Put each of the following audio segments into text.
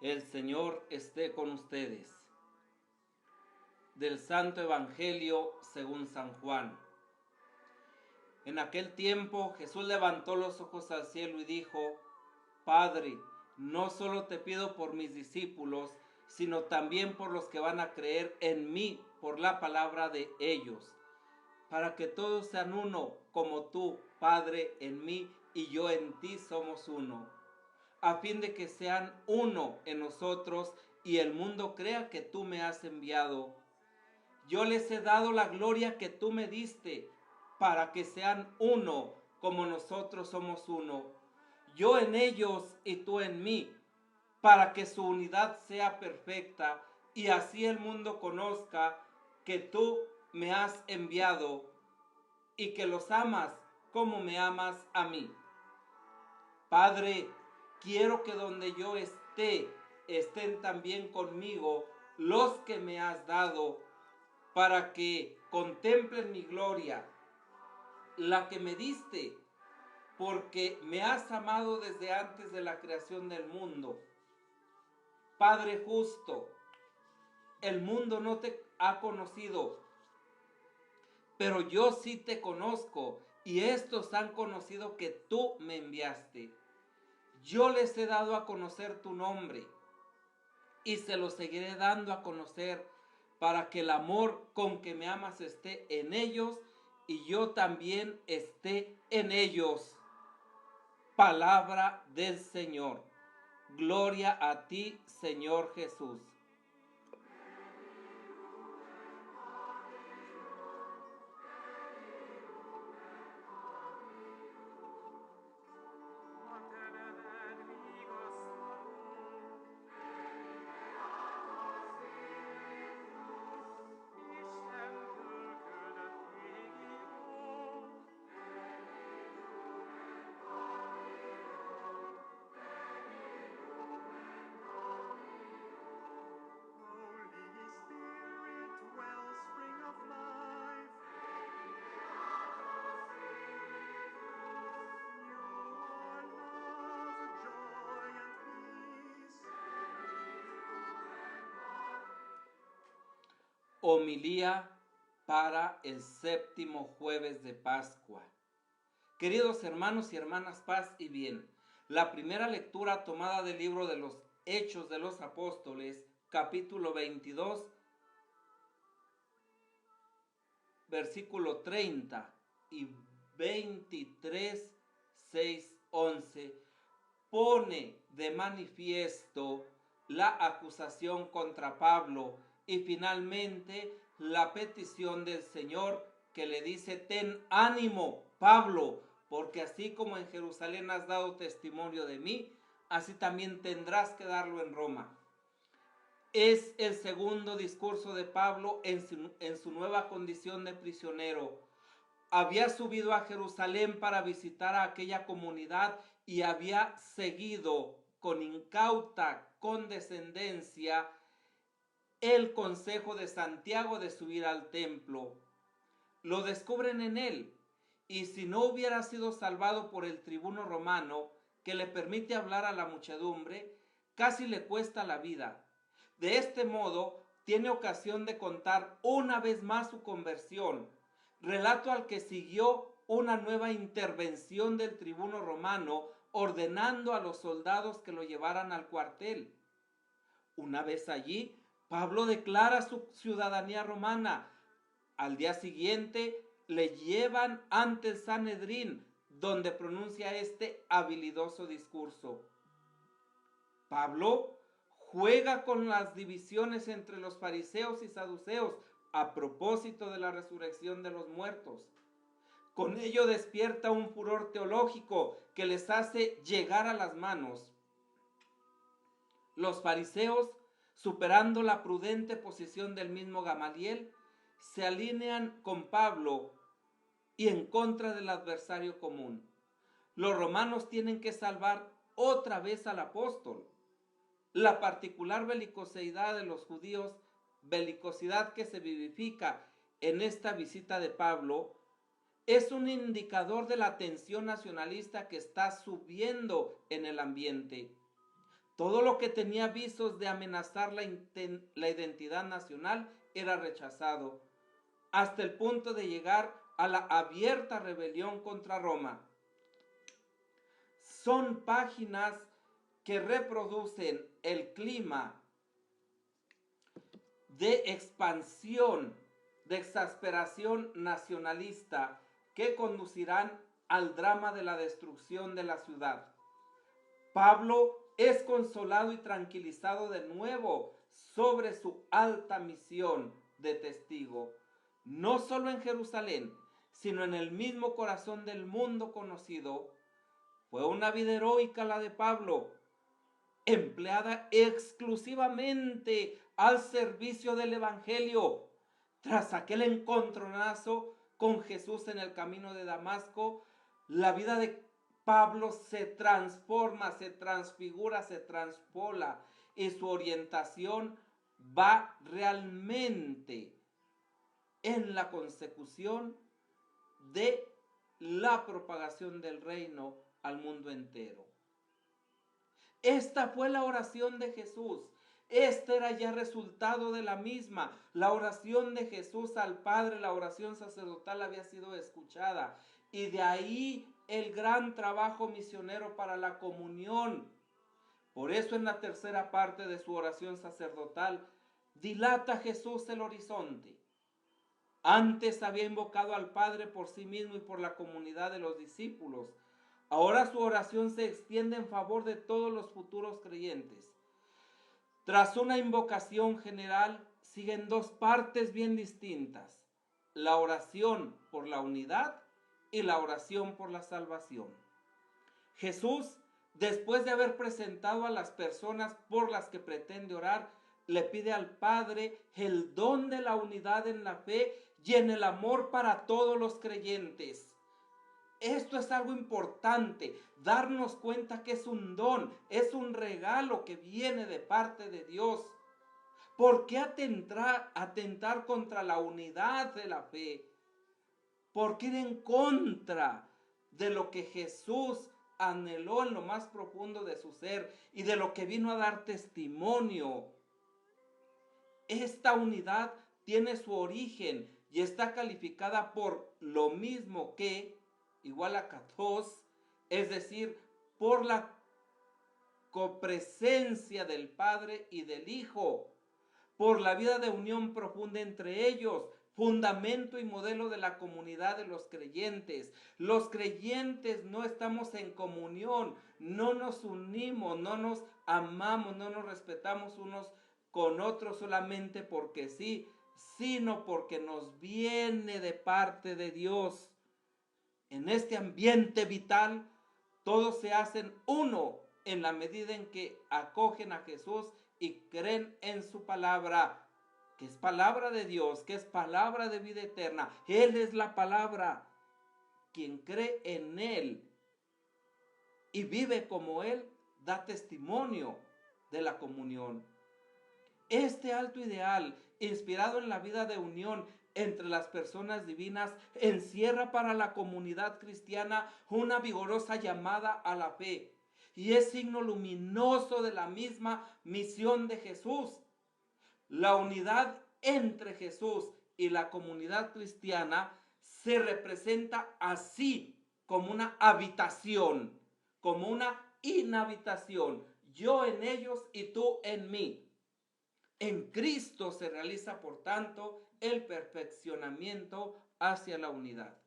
El Señor esté con ustedes. Del Santo Evangelio según San Juan. En aquel tiempo Jesús levantó los ojos al cielo y dijo: Padre, no solo te pido por mis discípulos, sino también por los que van a creer en mí por la palabra de ellos, para que todos sean uno, como tú, Padre, en mí y yo en ti somos uno, a fin de que sean uno en nosotros y el mundo crea que tú me has enviado. Yo les he dado la gloria que tú me diste, para que sean uno como nosotros somos uno. Yo en ellos y tú en mí, para que su unidad sea perfecta y así el mundo conozca que tú me has enviado y que los amas como me amas a mí. Padre, quiero que donde yo esté, estén también conmigo los que me has dado, para que contemplen mi gloria, la que me diste, porque me has amado desde antes de la creación del mundo. Padre justo, el mundo no te ha conocido, pero yo sí te conozco, y estos han conocido que tú me enviaste. Yo les he dado a conocer tu nombre, y se lo seguiré dando a conocer, para que el amor con que me amas esté en ellos y yo también esté en ellos. Palabra del Señor. Gloria a ti, Señor Jesús. Homilía para el séptimo jueves de Pascua. Queridos hermanos y hermanas, paz y bien. La primera lectura tomada del libro de los Hechos de los Apóstoles, capítulo 22, versículo 30 y 23, 6, 11, pone de manifiesto la acusación contra Pablo y finalmente la petición del Señor, que le dice: ten ánimo, Pablo, porque así como en Jerusalén has dado testimonio de mí, así también tendrás que darlo en Roma. Es el segundo discurso de Pablo en su nueva condición de prisionero. Había subido a Jerusalén para visitar a aquella comunidad y había seguido con incauta condescendencia el consejo de Santiago de subir al templo. Lo descubren en él, y si no hubiera sido salvado por el tribuno romano, que le permite hablar a la muchedumbre, casi le cuesta la vida. De este modo, tiene ocasión de contar una vez más su conversión, relato al que siguió una nueva intervención del tribuno romano, ordenando a los soldados que lo llevaran al cuartel. Una vez allí, Pablo declara su ciudadanía romana. Al día siguiente le llevan ante el Sanedrín, donde pronuncia este habilidoso discurso. Pablo juega con las divisiones entre los fariseos y saduceos a propósito de la resurrección de los muertos. Con ello despierta un furor teológico que les hace llegar a las manos. Los fariseos, superando la prudente posición del mismo Gamaliel, se alinean con Pablo y en contra del adversario común. Los romanos tienen que salvar otra vez al apóstol. La particular belicosidad de los judíos, belicosidad que se vivifica en esta visita de Pablo, es un indicador de la tensión nacionalista que está subiendo en el ambiente. Todo lo que tenía visos de amenazar la identidad nacional era rechazado, hasta el punto de llegar a la abierta rebelión contra Roma. Son páginas que reproducen el clima de expansión, de exasperación nacionalista que conducirán al drama de la destrucción de la ciudad. Pablo es consolado y tranquilizado de nuevo sobre su alta misión de testigo, no solo en Jerusalén, sino en el mismo corazón del mundo conocido. Fue una vida heroica la de Pablo, empleada exclusivamente al servicio del Evangelio. Tras aquel encontronazo con Jesús en el camino de Damasco, la vida de Pablo se transforma, se transfigura, se transpola, y su orientación va realmente en la consecución de la propagación del reino al mundo entero. Esta fue la oración de Jesús. Este era ya resultado de la misma. La oración de Jesús al Padre, la oración sacerdotal, había sido escuchada. Y de ahí el gran trabajo misionero para la comunión. Por eso en la tercera parte de su oración sacerdotal dilata Jesús el horizonte. Antes había invocado al Padre por sí mismo y por la comunidad de los discípulos. Ahora su oración se extiende en favor de todos los futuros creyentes. Tras una invocación general, siguen dos partes bien distintas: la oración por la unidad y la oración por la salvación. Jesús, después de haber presentado a las personas por las que pretende orar, le pide al Padre el don de la unidad en la fe y en el amor para todos los creyentes. Esto es algo importante, darnos cuenta que es un don, es un regalo que viene de parte de Dios. ¿Por qué atentar contra la unidad de la fe? ¿Por qué ir en contra de lo que Jesús anheló en lo más profundo de su ser y de lo que vino a dar testimonio? Esta unidad tiene su origen y está calificada por lo mismo que, igual a kathos, es decir, por la copresencia del Padre y del Hijo, por la vida de unión profunda entre ellos, fundamento y modelo de la comunidad de los creyentes. Los creyentes no estamos en comunión, no nos unimos, no nos amamos, no nos respetamos unos con otros solamente porque sí, sino porque nos viene de parte de Dios. En este ambiente vital, todos se hacen uno en la medida en que acogen a Jesús y creen en su palabra, que es palabra de Dios, que es palabra de vida eterna. Él es la palabra. Quien cree en Él y vive como Él, da testimonio de la comunión. Este alto ideal, inspirado en la vida de unión entre las personas divinas, encierra para la comunidad cristiana una vigorosa llamada a la fe y es signo luminoso de la misma misión de Jesús. La unidad entre Jesús y la comunidad cristiana se representa así como una habitación, como una inhabitación. Yo en ellos y tú en mí. En Cristo se realiza, por tanto, el perfeccionamiento hacia la unidad.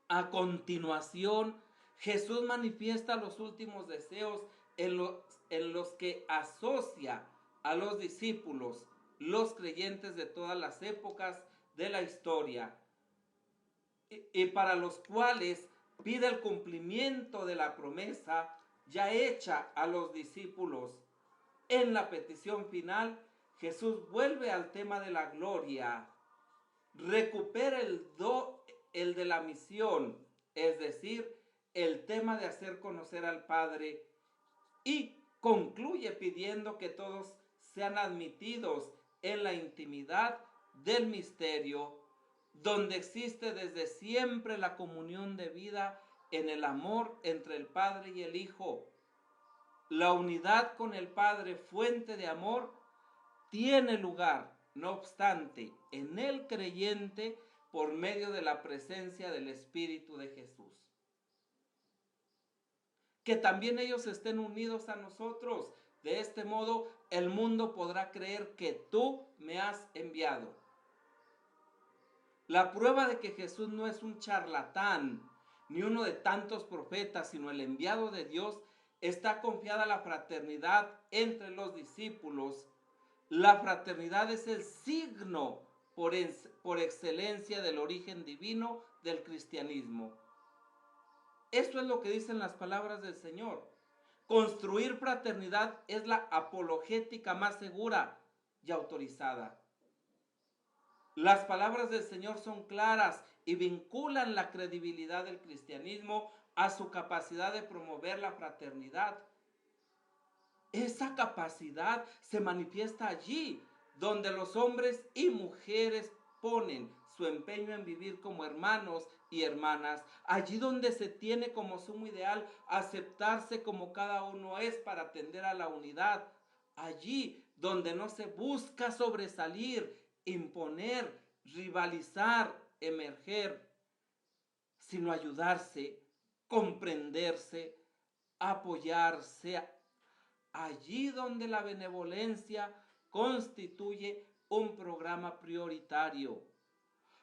A continuación, Jesús manifiesta los últimos deseos en los que asocia a los discípulos, los creyentes de todas las épocas de la historia, y para los cuales pide el cumplimiento de la promesa ya hecha a los discípulos. En la petición final, Jesús vuelve al tema de la gloria, recupera el de la misión, es decir, el tema de hacer conocer al Padre, y concluye pidiendo que todos sean admitidos en la intimidad del misterio, donde existe desde siempre la comunión de vida en el amor entre el Padre y el Hijo. La unidad con el Padre, fuente de amor, tiene lugar, no obstante, en el creyente por medio de la presencia del Espíritu de Jesús. Que también ellos estén unidos a nosotros. De este modo, el mundo podrá creer que tú me has enviado. La prueba de que Jesús no es un charlatán, ni uno de tantos profetas, sino el enviado de Dios, está confiada la fraternidad entre los discípulos. La fraternidad es el signo por excelencia del origen divino del cristianismo. Esto es lo que dicen las palabras del Señor. Construir fraternidad es la apologética más segura y autorizada. Las palabras del Señor son claras y vinculan la credibilidad del cristianismo a su capacidad de promover la fraternidad. Esa capacidad se manifiesta allí, donde los hombres y mujeres ponen su empeño en vivir como hermanos y hermanas, allí donde se tiene como sumo ideal aceptarse como cada uno es para atender a la unidad, allí donde no se busca sobresalir, imponer, rivalizar, emerger, sino ayudarse, comprenderse, apoyarse, allí donde la benevolencia constituye un programa prioritario,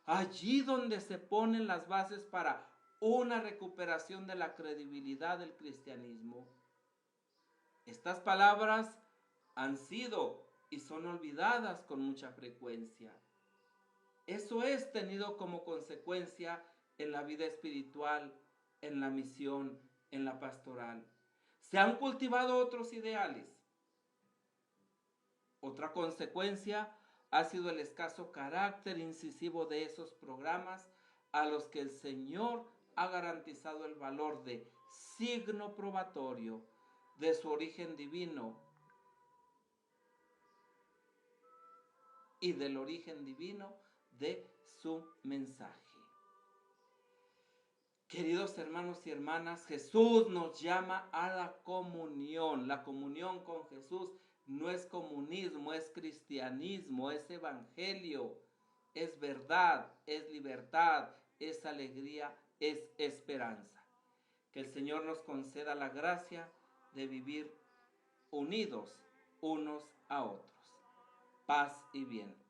allí donde se ponen las bases para una recuperación de la credibilidad del cristianismo. Estas palabras han sido y son olvidadas con mucha frecuencia. Eso es tenido como consecuencia en la vida espiritual, en la misión, en la pastoral. Se han cultivado otros ideales. Otra consecuencia ha sido el escaso carácter incisivo de esos programas a los que el Señor ha garantizado el valor de signo probatorio de su origen divino y del origen divino de su mensaje. Queridos hermanos y hermanas, Jesús nos llama a la comunión. La comunión con Jesús no es comunismo, es cristianismo, es evangelio, es verdad, es libertad, es alegría, es esperanza. Que el Señor nos conceda la gracia de vivir unidos unos a otros. Paz y bien.